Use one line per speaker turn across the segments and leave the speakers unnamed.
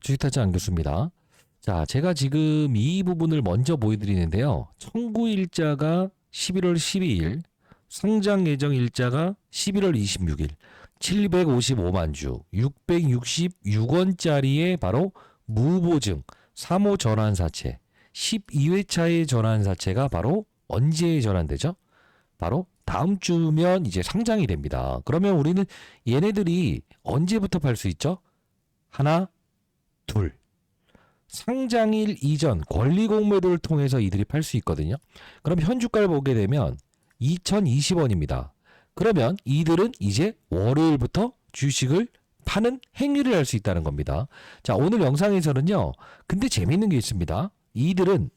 주식타지 안교수입니다. 자, 제가 지금 이 부분을 먼저 보여드리는데요. 청구일자가 11월 12일, 상장 예정 일자가 11월 26일, 755만 주, 666원짜리의 바로 무보증 3호 전환사채, 12회차의 전환사채가 바로 언제 전환되죠? 바로 다음 주면 이제 상장이 됩니다. 그러면 우리는 얘네들이 언제부터 팔 수 있죠? 하나, 둘. 상장일 이전 권리공매도를 통해서 이들이 팔 수 있거든요. 그럼 현주가를 보게 되면 2020원입니다. 그러면 이들은 이제 월요일부터 주식을 파는 행위를 할 수 있다는 겁니다. 자, 오늘 영상에서는요. 근데 재밌는 게 있습니다. 이들은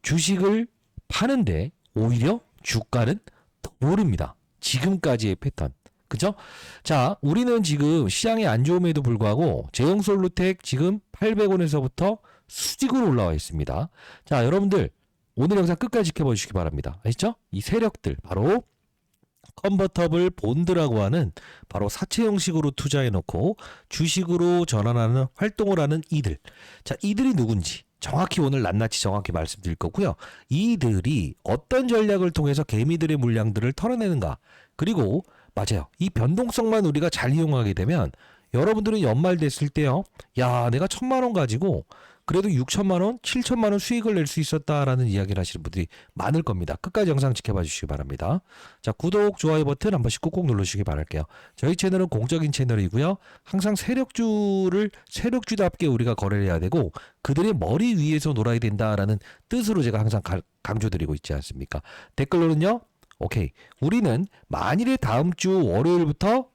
주식을 파는데 오히려 주가는 더 오릅니다. 지금까지의 패턴. 그죠? 자, 우리는 지금 시장이 안 좋음에도 불구하고 제형솔루텍 지금 800원에서부터 수직으로 올라와 있습니다. 자, 여러분들 오늘 영상 끝까지 지켜봐 주시기 바랍니다. 아시죠? 이 세력들 바로 컨버터블 본드라고 하는 바로 사채 형식으로 투자해 놓고 주식으로 전환하는 활동을 하는 이들. 자, 이들이 누군지 정확히 오늘 낱낱이 정확히 말씀드릴 거고요. 이들이 어떤 전략을 통해서 개미들의 물량들을 털어내는가. 그리고 맞아요. 이 변동성만 우리가 잘 이용하게 되면 여러분들은 연말 됐을 때요. 야, 내가 1,000만 원 가지고 그래도 6천만 원, 7천만 원 수익을 낼 수 있었다라는 이야기를 하시는 분들이 많을 겁니다. 끝까지 영상 지켜봐 주시기 바랍니다. 자, 구독, 좋아요 버튼 한 번씩 꾹꾹 눌러주시기 바랄게요. 저희 채널은 공적인 채널이고요. 항상 세력주답게 우리가 거래를 해야 되고 그들의 머리 위에서 놀아야 된다라는 뜻으로 제가 항상 강조드리고 있지 않습니까? 댓글로는요. 오케이. 우리는 만일에 다음 주 월요일부터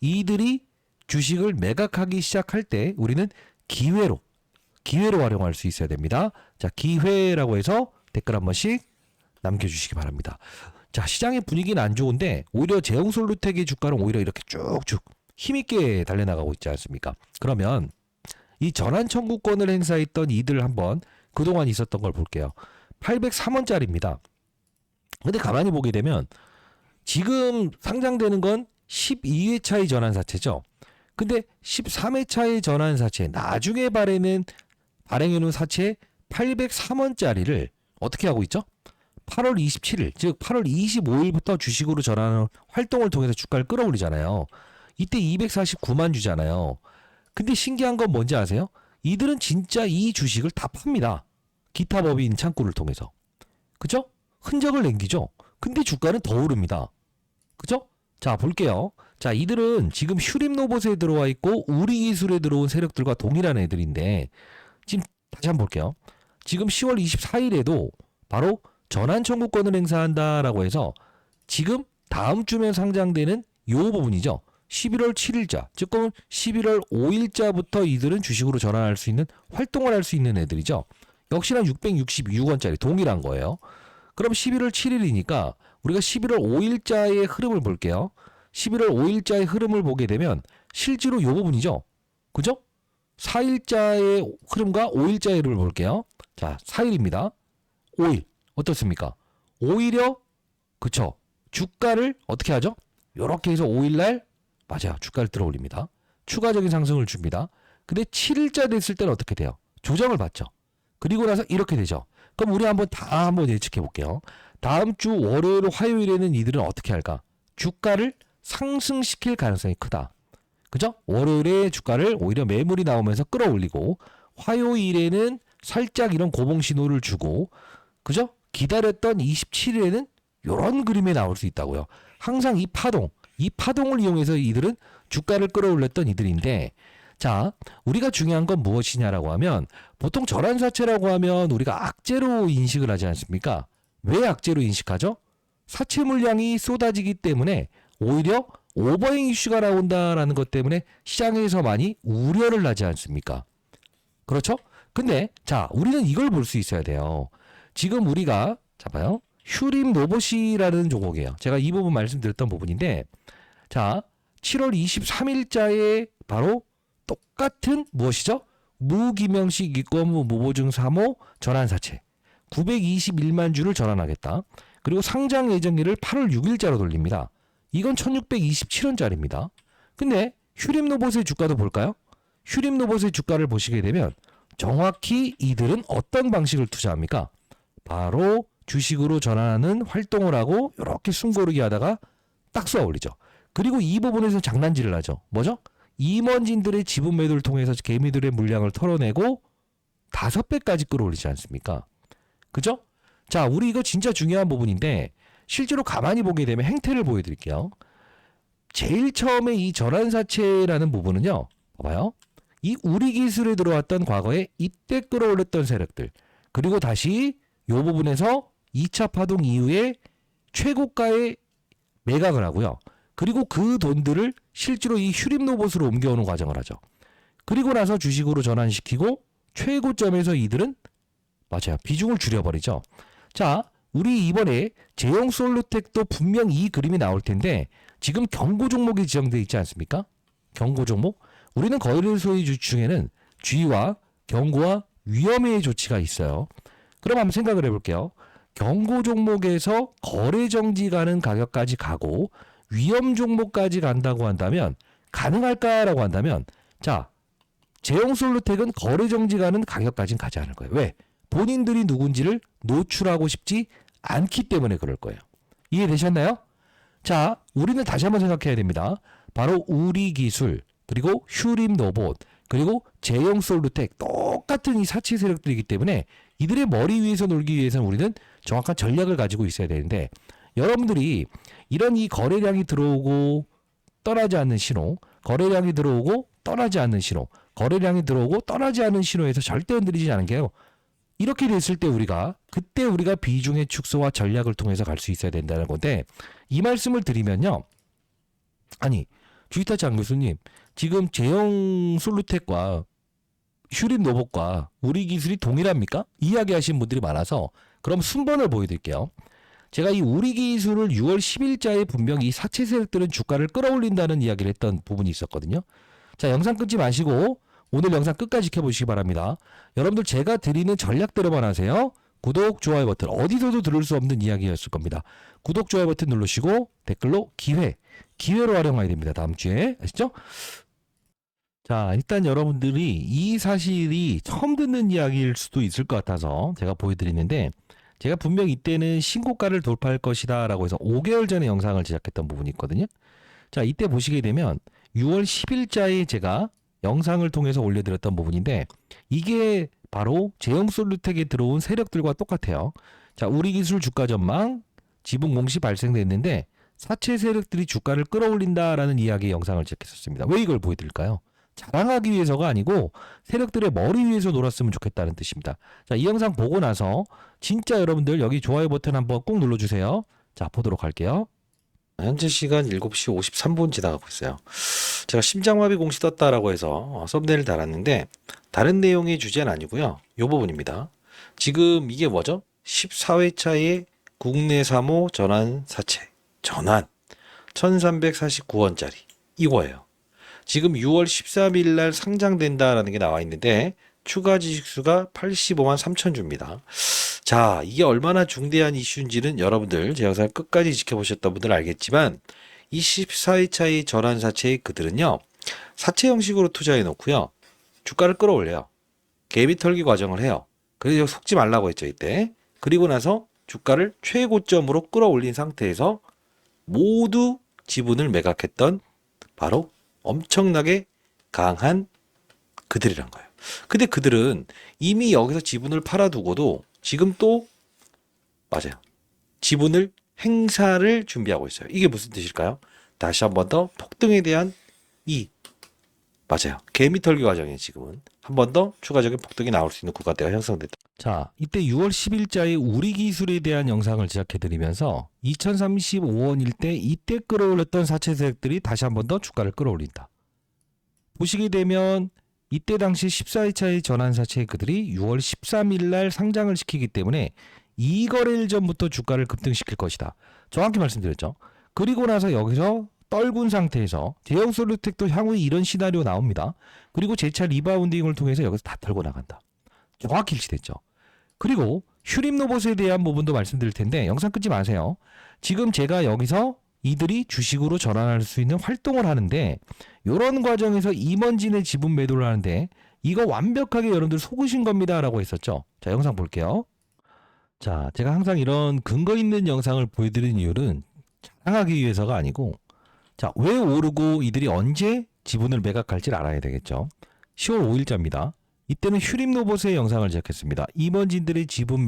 이들이 주식을 매각하기 시작할 때 우리는 기회로 활용할 수 있어야 됩니다. 자, 기회라고 해서 댓글 한 번씩 남겨주시기 바랍니다. 자, 시장의 분위기는 안 좋은데 오히려 제형솔루텍의 주가는 오히려 이렇게 쭉쭉 힘있게 달려나가고 있지 않습니까? 그러면 이 전환 청구권을 행사했던 이들 한번 그동안 있었던 걸 볼게요. 803원짜리입니다. 근데 가만히 보게 되면 지금 상장되는 건 12회차의 전환사채죠. 근데 13회차의 전환사채 나중에 발행해놓은 사채 803원짜리를 어떻게 하고 있죠? 8월 27일 즉 8월 25일부터 주식으로 전환하는 활동을 통해서 주가를 끌어올리잖아요. 이때 249만 주잖아요. 근데 신기한 건 뭔지 아세요? 이들은 진짜 이 주식을 다 팝니다. 기타 법인 창구를 통해서. 그죠? 흔적을 남기죠. 근데 주가는 더 오릅니다. 그죠? 자, 볼게요. 자, 이들은 지금 휴림로봇에 들어와 있고 우리기술에 들어온 세력들과 동일한 애들인데 지금 다시 한번 볼게요. 지금 10월 24일에도 바로 전환 청구권을 행사한다라고 해서 지금 다음 주면 상장되는 요 부분이죠. 11월 7일자, 즉 11월 5일자부터 이들은 주식으로 전환할 수 있는 활동을 할 수 있는 애들이죠. 역시나 666원짜리 동일한 거예요. 그럼 11월 7일이니까 우리가 11월 5일자의 흐름을 볼게요. 11월 5일자의 흐름을 보게 되면 실제로 이 부분이죠. 그죠? 4일자의 흐름과 5일자의 흐름을 볼게요. 자, 4일입니다. 5일. 어떻습니까? 오히려 그쵸. 주가를 어떻게 하죠? 요렇게 해서 5일날 맞아요. 주가를 들어올립니다. 추가적인 상승을 줍니다. 근데 7일자 됐을 때는 어떻게 돼요? 조정을 받죠. 그리고 나서 이렇게 되죠. 그럼 우리 한번 예측해 볼게요. 다음 주 월요일, 화요일에는 이들은 어떻게 할까? 주가를 상승시킬 가능성이 크다. 그죠? 월요일에 주가를 오히려 매물이 나오면서 끌어올리고 화요일에는 살짝 이런 고봉 신호를 주고 그죠? 기다렸던 27일에는 이런 그림에 나올 수 있다고요. 항상 이 파동을 이용해서 이들은 주가를 끌어올렸던 이들인데 자, 우리가 중요한 건 무엇이냐라고 하면 보통 전환사채라고 하면 우리가 악재로 인식을 하지 않습니까? 왜 악재로 인식하죠? 사채 물량이 쏟아지기 때문에 오히려 오버행 이슈가 나온다라는 것 때문에 시장에서 많이 우려를 하지 않습니까? 그렇죠? 근데 자, 우리는 이걸 볼 수 있어야 돼요. 지금 우리가 봐요. 휴림 로봇이라는 종목이에요. 제가 이 부분 말씀드렸던 부분인데 자, 7월 23일자에 바로 똑같은 무엇이죠? 무기명식 이권무 무보증 3호 전환사채 921만 주를 전환하겠다. 그리고 상장 예정일을 8월 6일자로 돌립니다. 이건 1627원짜리입니다. 근데 휴림로봇의 주가도 볼까요? 휴림로봇의 주가를 보시게 되면 정확히 이들은 어떤 방식을 투자합니까? 바로 주식으로 전환하는 활동을 하고 이렇게 숨고르기 하다가 딱 쏘아 올리죠. 그리고 이 부분에서 장난질을 하죠. 뭐죠? 임원진들의 지분 매도를 통해서 개미들의 물량을 털어내고 5배까지 끌어올리지 않습니까? 그죠? 자, 우리 이거 진짜 중요한 부분인데 실제로 가만히 보게 되면 행태를 보여드릴게요. 제일 처음에 이 전환사채라는 부분은요. 봐봐요. 이 우리 기술에 들어왔던 과거에 이때 끌어올렸던 세력들, 그리고 다시 이 부분에서 2차 파동 이후에 최고가에 매각을 하고요. 그리고 그 돈들을 실제로 이 휴림로봇으로 옮겨오는 과정을 하죠. 그리고 나서 주식으로 전환시키고 최고점에서 이들은 맞아요. 비중을 줄여버리죠. 자, 우리 이번에 제형솔루텍도 분명 이 그림이 나올 텐데 지금 경고 종목이 지정되어 있지 않습니까? 경고 종목. 우리는 거래소의 중에는 주의와 경고와 위험의 조치가 있어요. 그럼 한번 생각을 해볼게요. 경고 종목에서 거래 정지 가는 가격까지 가고 위험 종목까지 간다고 한다면 가능할까라고 한다면 자, 제형솔루텍은 거래 정지 가는 가격까지는 가지 않을 거예요. 왜? 본인들이 누군지를 노출하고 싶지 않기 때문에 그럴 거예요. 이해되셨나요? 자, 우리는 다시 한번 생각해야 됩니다. 바로 우리 기술, 그리고 휴림로봇, 그리고 제형솔루텍 똑같은 이 사치 세력들이기 때문에 이들의 머리 위에서 놀기 위해서는 우리는 정확한 전략을 가지고 있어야 되는데 여러분들이 이런 이 거래량이 들어오고 떠나지 않는 신호, 거래량이 들어오고 떠나지 않는 신호, 거래량이 들어오고 떠나지 않는 신호에서 절대 흔들리지 않은 게요. 이렇게 됐을 때 그때 우리가 비중의 축소와 전략을 통해서 갈 수 있어야 된다는 건데 이 말씀을 드리면요. 아니, 주이타치 안 교수님, 지금 제형솔루텍과 휴림로봇과 우리 기술이 동일합니까? 이야기하시는 분들이 많아서 그럼 순번을 보여드릴게요. 제가 이 우리 기술을 6월 10일자에 분명히 이 사채 세력들은 주가를 끌어올린다는 이야기를 했던 부분이 있었거든요. 자, 영상 끊지 마시고 오늘 영상 끝까지 지켜보시기 바랍니다. 여러분들 제가 드리는 전략대로만 하세요. 구독, 좋아요 버튼 어디서도 들을 수 없는 이야기였을 겁니다. 구독, 좋아요 버튼 누르시고 댓글로 기회로 활용해야 됩니다. 다음 주에 아시죠? 자, 일단 여러분들이 이 사실이 처음 듣는 이야기일 수도 있을 것 같아서 제가 보여드리는데 제가 분명 이때는 신고가를 돌파할 것이다 라고 해서 5개월 전에 영상을 제작했던 부분이 있거든요. 자, 이때 보시게 되면 6월 10일자에 제가 영상을 통해서 올려드렸던 부분인데 이게 바로 제형솔루텍에 들어온 세력들과 똑같아요. 자, 우리 기술 주가 전망, 지분 공시 발생됐는데 사채 세력들이 주가를 끌어올린다라는 이야기의 영상을 제작했었습니다. 왜 이걸 보여드릴까요? 자랑하기 위해서가 아니고 세력들의 머리 위에서 놀았으면 좋겠다는 뜻입니다. 자, 이 영상 보고 나서 진짜 여러분들 여기 좋아요 버튼 한번 꼭 눌러주세요. 자, 보도록 할게요. 현재 시간 7시 53분 지나가고 있어요. 제가 심장마비 공시 떴다라고 해서 썸네일을 달았는데 다른 내용의 주제는 아니고요. 이 부분입니다. 지금 이게 뭐죠? 14회차의 국내 사모 전환 사채 전환 1349원짜리 이거예요. 지금 6월 13일 날 상장된다라는 게 나와 있는데 추가 지식수가 85만 3천 주입니다. 자, 이게 얼마나 중대한 이슈인지는 여러분들 제 영상을 끝까지 지켜보셨던 분들 알겠지만 24회차의 전환사채의 그들은요. 사채 형식으로 투자해 놓고요. 주가를 끌어올려요. 개미 털기 과정을 해요. 그래서 속지 말라고 했죠. 이때. 그리고 나서 주가를 최고점으로 끌어올린 상태에서 모두 지분을 매각했던 바로 엄청나게 강한 그들이란 거예요. 근데 그들은 이미 여기서 지분을 팔아두고도 지금 또 맞아요. 지분을 행사를 준비하고 있어요. 이게 무슨 뜻일까요? 다시 한 번 더 폭등에 대한 맞아요. 개미 털기 과정에 지금은 한 번 더 추가적인 폭등이 나올 수 있는 구간대가 형성됐다. 자, 이때 6월 10일자에 우리 기술에 대한 영상을 제작해드리면서 2035원일 때 이때 끌어올렸던 사채 세력들이 다시 한 번 더 주가를 끌어올린다. 보시게 되면 이때 당시 14회차의 전환사채 그들이 6월 13일 날 상장을 시키기 때문에 2거래일 전부터 주가를 급등시킬 것이다. 정확히 말씀드렸죠. 그리고 나서 여기서 떨군 상태에서 제형솔루텍도 향후에 이런 시나리오 나옵니다. 그리고 재차 리바운딩을 통해서 여기서 다 털고 나간다. 정확히 일치됐죠. 그리고 휴림로봇에 대한 부분도 말씀드릴 텐데 영상 끊지 마세요. 지금 제가 여기서 이들이 주식으로 전환할 수 있는 활동을 하는데 이런 과정에서 임원진의 지분 매도를 하는데 이거 완벽하게 여러분들 속으신 겁니다 라고 했었죠. 자, 영상 볼게요. 자, 제가 항상 이런 근거 있는 영상을 보여드리는 이유는 자랑하기 위해서가 아니고 자, 왜 오르고 이들이 언제 지분을 매각할지 알아야 되겠죠. 10월 5일자입니다. 이때는 휴림로봇의 영상을 제작했습니다. 임원진들의 지분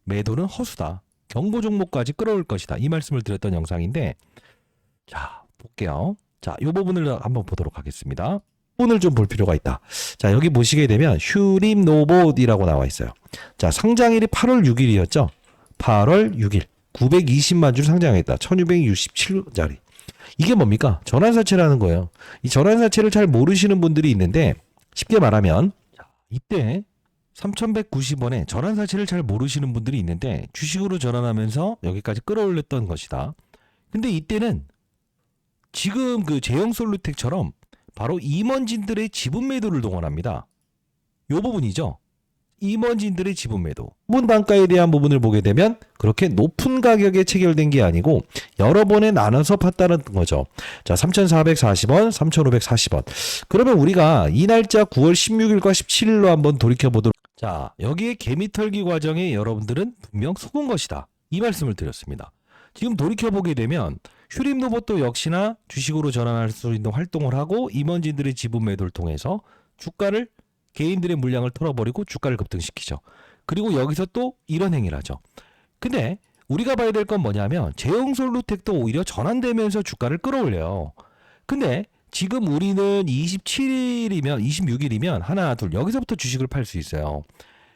매도는 허수다. 경고 종목까지 끌어올 것이다. 이 말씀을 드렸던 영상인데 자, 볼게요. 자, 이 부분을 한번 보도록 하겠습니다. 부분을 좀 볼 필요가 있다. 자, 여기 보시게 되면 휴림로봇이라고 나와 있어요. 자, 상장일이 8월 6일이었죠. 8월 6일 920만 주 상장했다. 1667짜리. 이게 뭡니까? 전환사채라는 거예요. 이 전환사채를 잘 모르시는 분들이 있는데 쉽게 말하면 이때 3,190원에 전환사채를 잘 모르시는 분들이 있는데 주식으로 전환하면서 여기까지 끌어올렸던 것이다. 근데 이때는 지금 그 제형솔루텍처럼 바로 임원진들의 지분 매도를 동원합니다. 이 부분이죠. 임원진들의 지분 매도. 지분 단가에 대한 부분을 보게 되면 그렇게 높은 가격에 체결된 게 아니고 여러 번에 나눠서 팠다는 거죠. 자, 3,440원, 3,540원. 그러면 우리가 이 날짜 9월 16일과 17일로 한번 돌이켜보도록. 자, 여기에 개미털기 과정에 여러분들은 분명 속은 것이다. 이 말씀을 드렸습니다. 지금 돌이켜보게 되면 휴림로봇도 역시나 주식으로 전환할 수 있는 활동을 하고 임원진들의 지분 매도를 통해서 주가를 개인들의 물량을 털어버리고 주가를 급등시키죠. 그리고 여기서 또 이런 행위를 하죠. 근데 우리가 봐야 될 건 뭐냐면 제형솔루텍도 오히려 전환되면서 주가를 끌어올려요. 근데 지금 우리는 27일이면 26일이면 하나 둘 여기서부터 주식을 팔 수 있어요.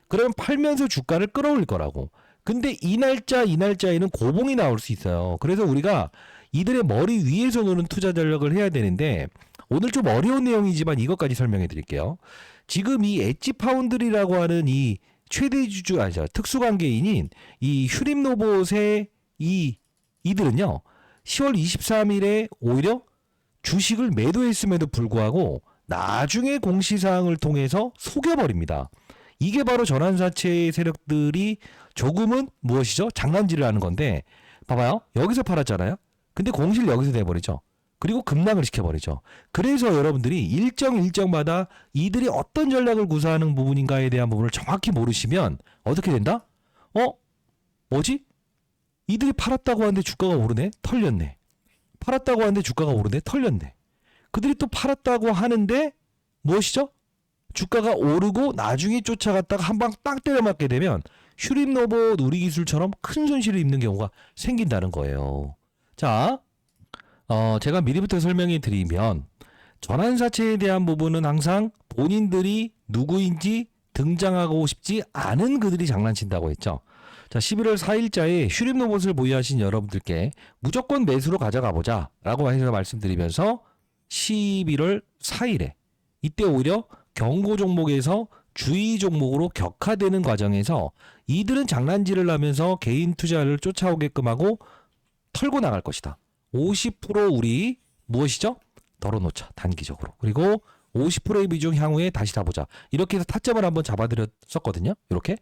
그러면 팔면서 주가를 끌어올릴 거라고. 근데 이 날짜에는 고봉이 나올 수 있어요. 그래서 우리가 이들의 머리 위에서 노는 투자 전략을 해야 되는데 오늘 좀 어려운 내용이지만 이것까지 설명해 드릴게요. 지금 이 엣지 파운드리라고 하는 이 최대 주주 특수관계인인 이 휴림로봇의 이들은요 10월 23일에 오히려 주식을 매도했음에도 불구하고 나중에 공시사항을 통해서 속여버립니다. 이게 바로 전환사채 세력들이 조금은 무엇이죠? 장난질을 하는 건데 봐봐요. 여기서 팔았잖아요. 근데 공시를 여기서 내버리죠. 그리고 급락을 시켜버리죠. 그래서 여러분들이 일정마다 이들이 어떤 전략을 구사하는 부분인가에 대한 부분을 정확히 모르시면 어떻게 된다? 뭐지? 이들이 팔았다고 하는데 주가가 오르네? 털렸네. 팔았다고 하는데 주가가 오르네? 털렸네. 그들이 또 팔았다고 하는데 무엇이죠? 주가가 오르고 나중에 쫓아갔다가 한 방 딱 때려맞게 되면 휴림로봇 우리기술처럼 큰 손실을 입는 경우가 생긴다는 거예요. 자, 제가 미리부터 설명해 드리면 전환사채에 대한 부분은 항상 본인들이 누구인지 등장하고 싶지 않은 그들이 장난친다고 했죠. 자, 11월 4일자에 휴림로봇을 보유하신 여러분들께 무조건 매수로 가져가 보자 라고 해서 말씀드리면서 11월 4일에 이때 오히려 경고 종목에서 주의 종목으로 격화되는 과정에서 이들은 장난질을 하면서 개인 투자를 쫓아오게끔 하고 털고 나갈 것이다. 50% 우리 무엇이죠? 덜어놓자 단기적으로. 그리고 50%의 비중 향후에 다시 잡보자. 이렇게 해서 타점을 한번 잡아드렸었거든요. 이렇게.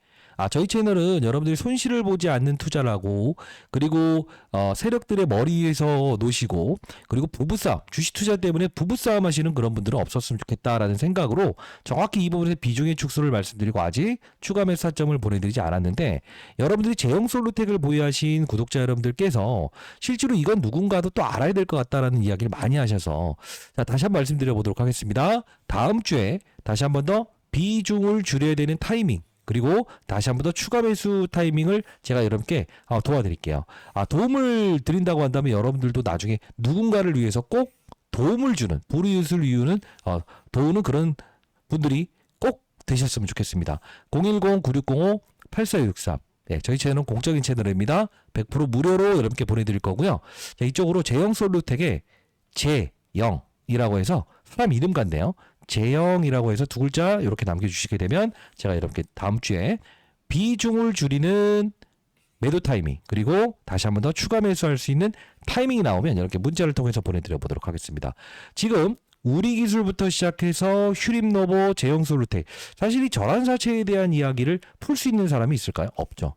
저희 채널은 여러분들이 손실을 보지 않는 투자를 하고 그리고 세력들의 머리 위에서 노시고 그리고 부부싸움, 주식 투자 때문에 부부싸움 하시는 그런 분들은 없었으면 좋겠다라는 생각으로 정확히 이 부분에서 비중의 축소를 말씀드리고 아직 추가 매수 타점을 보내드리지 않았는데 여러분들이 제형솔루텍을 보유하신 구독자 여러분들께서 실제로 이건 누군가도 또 알아야 될 것 같다라는 이야기를 많이 하셔서 자, 다시 한번 말씀드려 보도록 하겠습니다. 다음 주에 다시 한번 더 비중을 줄여야 되는 타이밍 그리고 다시 한번 더 추가 매수 타이밍을 제가 여러분께 도와드릴게요. 도움을 드린다고 한다면 여러분들도 나중에 누군가를 위해서 꼭 도움을 주는 불이웃을 이유는 도우는 그런 분들이 꼭 되셨으면 좋겠습니다. 010-9605-8463 네, 저희 채널은 공적인 채널입니다. 100% 무료로 여러분께 보내드릴 거고요. 자, 이쪽으로 제형솔루텍의 제영이라고 해서 사람 이름 같네요. 제영이라고 해서 두 글자 이렇게 남겨주시게 되면 제가 여러분께 다음 주에 비중을 줄이는 매도 타이밍 그리고 다시 한번 더 추가 매수할 수 있는 타이밍이 나오면 이렇게 문자를 통해서 보내드려 보도록 하겠습니다. 지금 우리기술부터 시작해서 휴림로봇, 제형솔루텍 사실 이 전환사채에 대한 이야기를 풀 수 있는 사람이 있을까요? 없죠.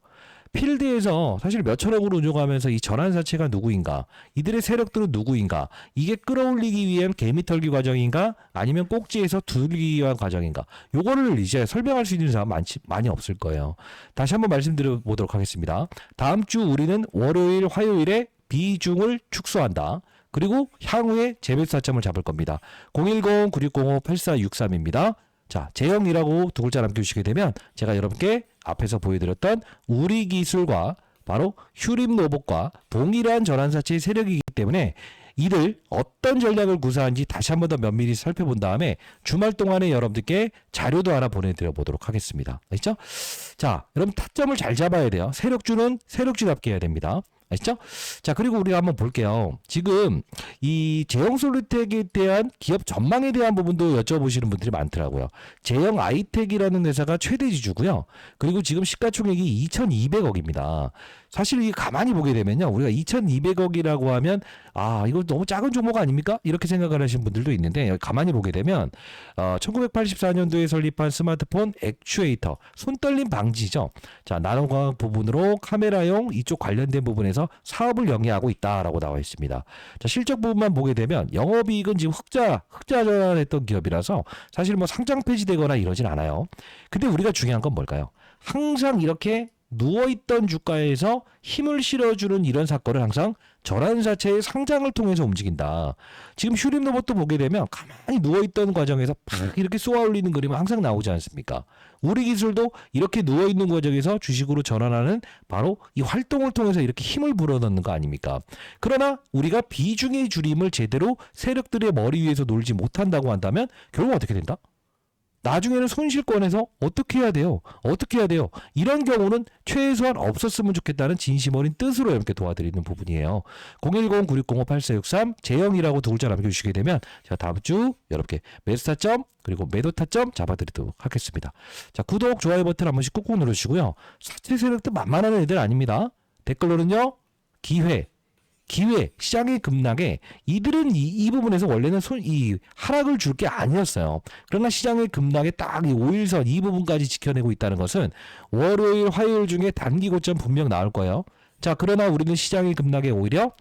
필드에서 사실 몇천억으로 운영하면서 이 전환사채가 누구인가, 이들의 세력들은 누구인가, 이게 끌어올리기 위한 개미털기 과정인가, 아니면 꼭지에서 두들기기 위한 과정인가, 요거를 이제 설명할 수 있는 사람 많이 없을 거예요. 다시 한번 말씀드려 보도록 하겠습니다. 다음 주 우리는 월요일, 화요일에 비중을 축소한다. 그리고 향후에 재매수 타점을 잡을 겁니다. 010-9605-8463입니다. 자, 제형이라고 두 글자 남겨주시게 되면 제가 여러분께 앞에서 보여드렸던 우리 기술과 바로 휴림로봇과 동일한 전환사채의 세력이기 때문에 이들 어떤 전략을 구사한지 다시 한 번 더 면밀히 살펴본 다음에 주말 동안에 여러분들께 자료도 하나 보내드려 보도록 하겠습니다. 아시죠? 자, 여러분 타점을 잘 잡아야 돼요. 세력주는 세력주답게 해야 됩니다. 아시죠? 자, 그리고 우리가 한번 볼게요. 지금 이 제형솔루텍에 대한 기업 전망에 대한 부분도 여쭤보시는 분들이 많더라고요. 제형 아이텍이라는 회사가 최대 지주고요. 그리고 지금 시가총액이 2,200억입니다. 사실 이게 가만히 보게 되면요, 우리가 2,200억이라고 하면 이거 너무 작은 종목 아닙니까? 이렇게 생각을 하시는 분들도 있는데, 가만히 보게 되면 1984년도에 설립한 스마트폰 액추에이터, 손떨림 방지죠. 자, 나노광학 부분으로 카메라용 이쪽 관련된 부분에서 사업을 영위하고 있다라고 나와 있습니다. 자, 실적 부분만 보게 되면 영업이익은 지금 흑자전환했던 기업이라서 사실 뭐 상장 폐지되거나 이러진 않아요. 근데 우리가 중요한 건 뭘까요? 항상 이렇게 누워있던 주가에서 힘을 실어주는 이런 사건을 항상 전환사채의 상장을 통해서 움직인다. 지금 휴림로봇도 보게 되면 가만히 누워있던 과정에서 팍 이렇게 쏘아올리는 그림은 항상 나오지 않습니까? 우리 기술도 이렇게 누워있는 과정에서 주식으로 전환하는 바로 이 활동을 통해서 이렇게 힘을 불어넣는 거 아닙니까? 그러나 우리가 비중의 줄임을 제대로 세력들의 머리 위에서 놀지 못한다고 한다면 결국 어떻게 된다? 나중에는 손실권에서 어떻게 해야 돼요? 어떻게 해야 돼요? 이런 경우는 최소한 없었으면 좋겠다는 진심 어린 뜻으로 여러분께 도와드리는 부분이에요. 010-9605-8463 제형이라고 두 글자 남겨주시게 되면 제가 다음 주 여러분께 매수 타점 그리고 매도 타점 잡아드리도록 하겠습니다. 자, 구독, 좋아요 버튼 한 번씩 꾹꾹 누르시고요. 사채 세력도 만만한 애들 아닙니다. 댓글로는요, 기회, 시장의 급락에 이들은 이 부분에서 원래는 이 하락을 줄 게 아니었어요. 그러나 시장의 급락에 딱 이 5일선 이 부분까지 지켜내고 있다는 것은 월요일, 화요일 중에 단기 고점 분명 나올 거예요. 자, 그러나 우리는 시장의 급락에 오히려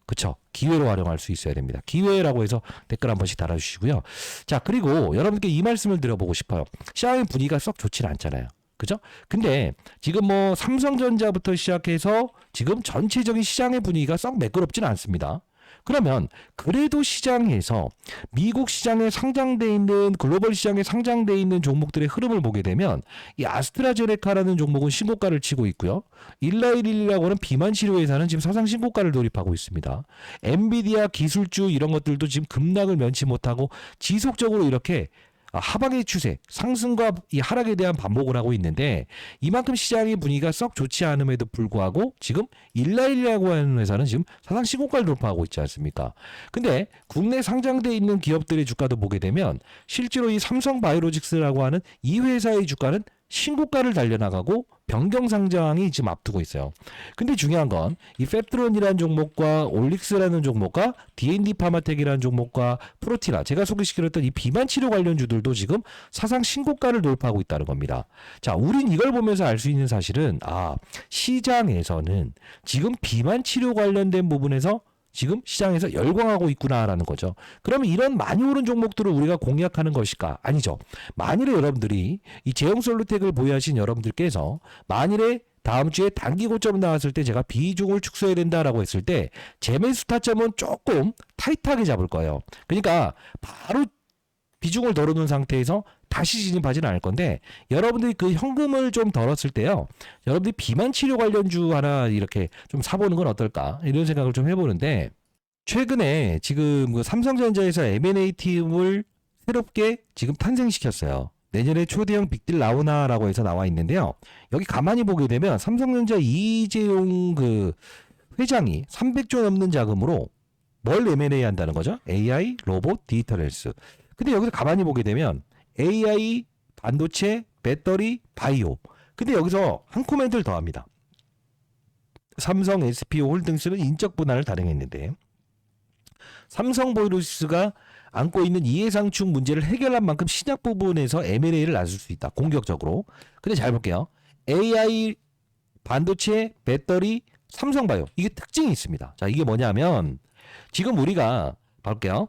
그쵸, 기회로 활용할 수 있어야 됩니다. 기회라고 해서 댓글 한 번씩 달아주시고요. 자, 그리고 여러분께 이 말씀을 드려보고 싶어요. 시장의 분위기가 썩 좋진 않잖아요. 그죠? 근데 지금 뭐 삼성전자부터 시작해서 지금 전체적인 시장의 분위기가 썩 매끄럽지는 않습니다. 그러면 그래도 시장에서 미국 시장에 상장돼 있는 글로벌 시장에 상장돼 있는 종목들의 흐름을 보게 되면 이 아스트라제네카라는 종목은 신고가를 치고 있고요. 일라이릴이라고 하는 비만 치료 회사는 지금 사상 신고가를 돌입하고 있습니다. 엔비디아 기술주 이런 것들도 지금 급락을 면치 못하고 지속적으로 이렇게 하방의 추세, 상승과 이 하락에 대한 반복을 하고 있는데 이만큼 시장의 분위기가 썩 좋지 않음에도 불구하고 지금 일라일이라고 하는 회사는 지금 사상 신고가를 돌파하고 있지 않습니까? 근데 국내 상장돼 있는 기업들의 주가도 보게 되면 실제로 이 삼성바이오로직스라고 하는 이 회사의 주가는 신고가를 달려나가고 변경 상장이 지금 앞두고 있어요. 근데 중요한 건 이 펩트론이라는 종목과 올릭스라는 종목과 D&D 파마텍이라는 종목과 프로티나 제가 소개시켜드렸던 이 비만 치료 관련주들도 지금 사상 신고가를 돌파하고 있다는 겁니다. 자, 우린 이걸 보면서 알 수 있는 사실은 시장에서는 지금 비만 치료 관련된 부분에서 지금 시장에서 열광하고 있구나라는 거죠. 그러면 이런 많이 오른 종목들을 우리가 공략하는 것일까? 아니죠. 만일에 여러분들이 이 제형솔루텍을 보유하신 여러분들께서 만일에 다음 주에 단기 고점 나왔을 때 제가 비중을 축소해야 된다라고 했을 때 재매수 타점은 조금 타이트하게 잡을 거예요. 그러니까 바로 비중을 덜어놓은 상태에서 다시 진입하지는 않을 건데 여러분들이 그 현금을 좀 덜었을 때요, 여러분들이 비만 치료 관련주 하나 이렇게 좀 사보는 건 어떨까 이런 생각을 좀 해보는데, 최근에 지금 그 삼성전자에서 M&A 팀을 새롭게 지금 탄생시켰어요. 내년에 초대형 빅딜 나오나라고 해서 나와 있는데요. 여기 가만히 보게 되면 삼성전자 이재용 그 회장이 300조 넘는 자금으로 뭘 M&A 한다는 거죠? AI, 로봇, 디지털 헬스. 근데 여기서 가만히 보게 되면 AI, 반도체, 배터리, 바이오. 근데 여기서 한 코멘트를 더 합니다. 삼성 SPO 홀딩스는 인적 분할을 단행했는데 삼성바이오로직스가 안고 있는 이해상충 문제를 해결한 만큼 신약 부분에서 M&A를 나설 수 있다. 공격적으로. 근데 잘 볼게요. AI 반도체, 배터리, 삼성바이오. 이게 특징이 있습니다. 자, 이게 뭐냐면 지금 우리가 볼게요.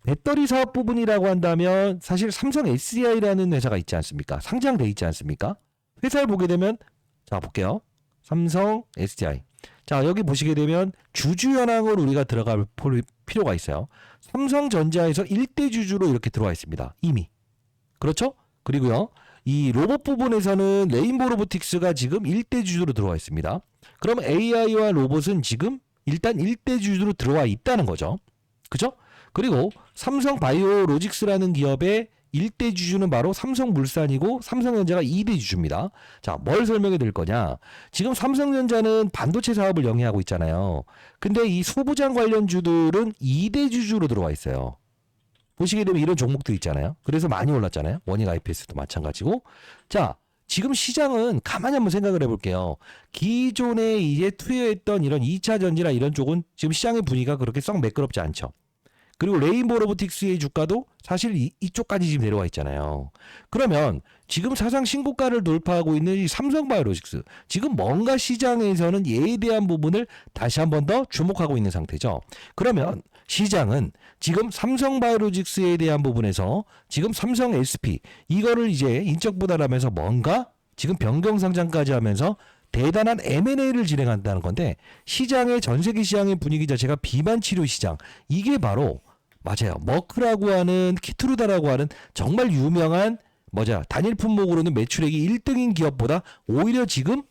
배터리 사업 부분이라고 한다면 사실 삼성 SDI라는 회사가 있지 않습니까? 상장돼 있지 않습니까? 회사를 보게 되면 자, 볼게요. 삼성 SDI. 자, 여기 보시게 되면 주주연항으로 우리가 들어갈 필요가 있어요. 삼성전자에서 1대 주주로 이렇게 들어와 있습니다. 이미. 그렇죠? 그리고요. 이 로봇 부분에서는 레인보우 로보틱스가 지금 1대 주주로 들어와 있습니다. 그럼 AI와 로봇은 지금 일단 1대 주주로 들어와 있다는 거죠. 그죠? 그리고 삼성 바이오로직스라는 기업의 1대 주주는 바로 삼성물산이고 삼성전자가 2대 주주입니다. 자, 뭘 설명해 드릴 거냐? 지금 삼성전자는 반도체 사업을 영위하고 있잖아요. 근데 이 소부장 관련주들은 2대 주주로 들어와 있어요. 보시게 되면 이런 종목들 있잖아요. 그래서 많이 올랐잖아요. 원익 IPS도 마찬가지고. 자, 지금 시장은 가만히 한번 생각을 해볼게요. 기존에 이제 투여했던 이런 2차 전지나 이런 쪽은 지금 시장의 분위기가 그렇게 썩 매끄럽지 않죠. 그리고 레인보우 로보틱스의 주가도 사실 이쪽까지 지금 내려와 있잖아요. 그러면 지금 사상 신고가를 돌파하고 있는 이 삼성바이오로직스, 지금 뭔가 시장에서는 얘에 대한 부분을 다시 한 번 더 주목하고 있는 상태죠. 그러면 시장은 지금 삼성바이오로직스에 대한 부분에서 지금 삼성 SP 이거를 이제 인적 분할하면서 뭔가 지금 변경상장까지 하면서 대단한 M&A를 진행한다는 건데, 시장의 전 세계 시장의 분위기 자체가 비만 치료 시장, 이게 바로 맞아요. 머크라고 하는 키트루다라고 하는 정말 유명한 단일 품목으로는 매출액이 1등인 기업보다 오히려 지금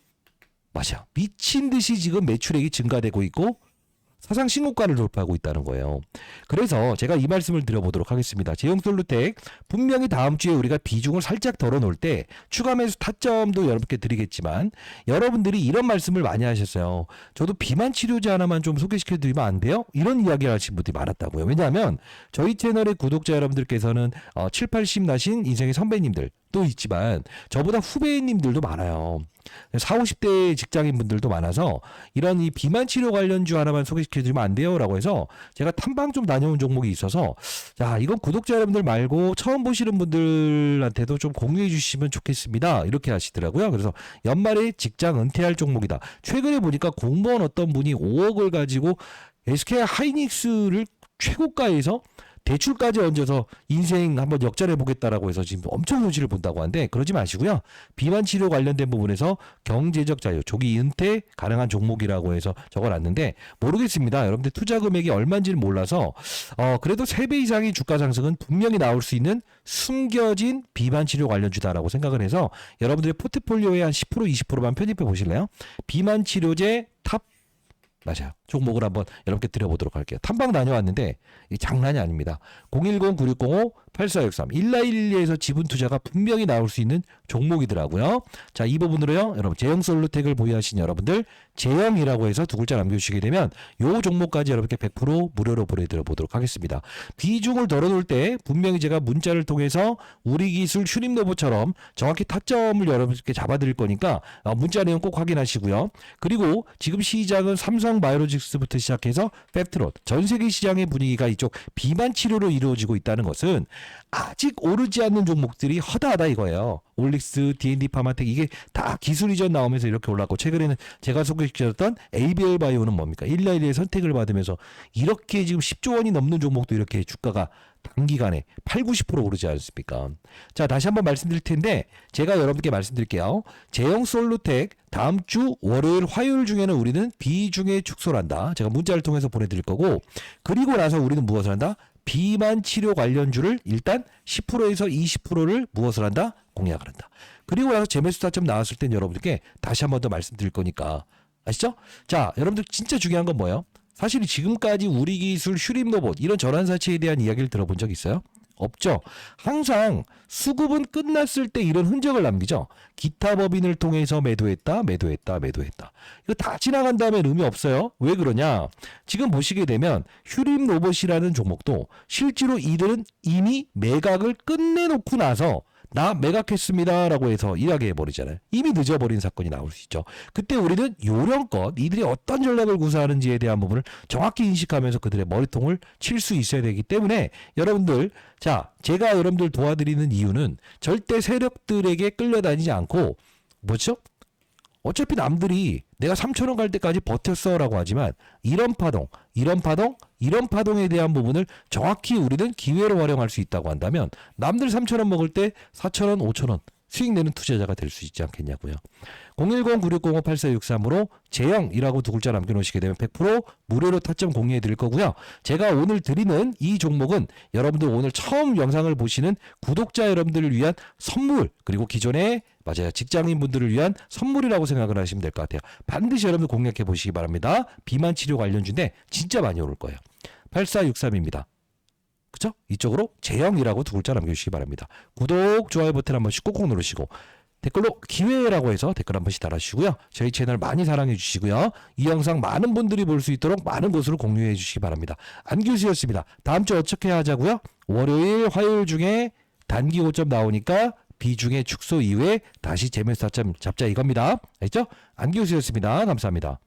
맞아요. 미친 듯이 지금 매출액이 증가되고 있고 사상 신고가를 돌파하고 있다는 거예요. 그래서 제가 이 말씀을 드려보도록 하겠습니다. 제형솔루텍 분명히 다음 주에 우리가 비중을 살짝 덜어놓을 때 추가 매수 타점도 여러분께 드리겠지만, 여러분들이 이런 말씀을 많이 하셨어요. 저도 비만 치료제 하나만 좀 소개시켜드리면 안 돼요? 이런 이야기를 하신 분들이 많았다고요. 왜냐하면 저희 채널의 구독자 여러분들께서는 7, 80 나신 인생의 선배님들 또 있지만 저보다 후배님들도 많아요. 40, 50대 직장인분들도 많아서 이런 이 비만 치료 관련주 하나만 소개시켜드리면 안 돼요? 라고 해서 제가 탐방 좀 다녀온 종목이 있어서, 자, 이건 구독자 여러분들 말고 처음 보시는 분들한테도 좀 공유해 주시면 좋겠습니다. 이렇게 하시더라고요. 그래서 연말에 직장 은퇴할 종목이다. 최근에 보니까 공무원 어떤 분이 5억을 가지고 SK 하이닉스를 최고가에서 대출까지 얹어서 인생 한번 역전해 보겠다라고 해서 지금 엄청 손실을 본다고 하는데, 그러지 마시고요. 비만 치료 관련된 부분에서 경제적 자유, 조기 은퇴 가능한 종목이라고 해서 적어놨는데 모르겠습니다. 여러분들 투자 금액이 얼마인지는 몰라서 그래도 3배 이상의 주가 상승은 분명히 나올 수 있는 숨겨진 비만 치료 관련주다라고 생각을 해서 여러분들의 포트폴리오에 한 10% 20%만 편입해 보실래요? 비만 치료제 탑 맞아요. 종목을 한번 여러분께 드려보도록 할게요. 탐방 다녀왔는데 이 장난이 아닙니다. 010-9605-8463 1112에서 지분 투자가 분명히 나올 수 있는 종목이더라고요. 자, 이 부분으로요. 여러분 제형솔루텍을 보유하신 여러분들 제형이라고 해서 2글자 남겨주시게 되면 요 종목까지 여러분께 100% 무료로 보내드려 보도록 하겠습니다. 비중을 덜어놓을 때 분명히 제가 문자를 통해서 우리 기술 슈림로봇처럼 정확히 타점을 여러분께 잡아드릴 거니까 문자 내용 꼭 확인하시고요. 그리고 지금 시장은 삼성 바이오로직스부터 시작해서 펩트론, 전 세계 시장의 분위기가 이쪽 비만 치료로 이루어지고 있다는 것은 아직 오르지 않는 종목들이 허다하다 이거예요. 올릭스, D&D 파마텍 이게 다 기술 이전 나오면서 이렇게 올랐고, 최근에는 제가 소개시켰던 ABL 바이오는 뭡니까? 111의 선택을 받으면서 이렇게 지금 10조 원이 넘는 종목도 이렇게 주가가 단기간에 8, 90% 오르지 않습니까? 자, 다시 한번 말씀드릴 텐데 제가 여러분께 말씀드릴게요. 제형솔루텍 다음 주 월요일, 화요일 중에는 우리는 비중에 축소를 한다. 제가 문자를 통해서 보내드릴 거고, 그리고 나서 우리는 무엇을 한다? 비만 치료 관련주를 일단 10%에서 20%를 무엇을 한다? 공략을 한다. 그리고 나서 재매수 타점 나왔을 땐 여러분들께 다시 한 번 더 말씀드릴 거니까 아시죠? 자, 여러분들 진짜 중요한 건 뭐예요? 사실 지금까지 우리 기술 슈림로봇 이런 전환사치에 대한 이야기를 들어본 적 있어요? 없죠. 항상 수급은 끝났을 때 이런 흔적을 남기죠. 기타 법인을 통해서 매도했다. 이거 다 지나간 다음에 의미 없어요. 왜 그러냐? 지금 보시게 되면 휴림로봇이라는 종목도 실제로 이들은 이미 매각을 끝내놓고 나서 나 매각했습니다 라고 해서 이야기해버리잖아요. 이미 늦어버린 사건이 나올 수 있죠. 그때 우리는 요령껏 이들이 어떤 전략을 구사하는지에 대한 부분을 정확히 인식하면서 그들의 머리통을 칠 수 있어야 되기 때문에 여러분들, 자, 제가 여러분들 도와드리는 이유는 절대 세력들에게 끌려다니지 않고 뭐죠? 어차피 남들이 내가 3,000원 갈 때까지 버텼어라고 하지만 이런 파동, 이런 파동, 이런 파동에 대한 부분을 정확히 우리는 기회로 활용할 수 있다고 한다면 남들 3,000원 먹을 때 4,000원, 5,000원 수익 내는 투자자가 될 수 있지 않겠냐고요. 010-9605-8463으로 재영이라고 두 글자 남겨놓으시게 되면 100% 무료로 타점 공유해 드릴 거고요. 제가 오늘 드리는 이 종목은 여러분들 오늘 처음 영상을 보시는 구독자 여러분들을 위한 선물, 그리고 기존에 맞아요, 직장인 분들을 위한 선물이라고 생각을 하시면 될 것 같아요. 반드시 여러분들 공략해 보시기 바랍니다. 비만 치료 관련주인데 진짜 많이 오를 거예요. 8463입니다. 그쵸? 이쪽으로 재영이라고 두 글자 남겨주시기 바랍니다. 구독, 좋아요 버튼 한 번씩 꾹꾹 누르시고 댓글로 기회라고 해서 댓글 한 번씩 달아주시고요. 저희 채널 많이 사랑해 주시고요. 이 영상 많은 분들이 볼 수 있도록 많은 곳으로 공유해 주시기 바랍니다. 안규수였습니다. 다음 주 어떻게 하자고요? 월요일, 화요일 중에 단기 고점 나오니까 비중의 축소 이후에 다시 재매수 타점 잡자 이겁니다. 알겠죠? 안규수였습니다. 감사합니다.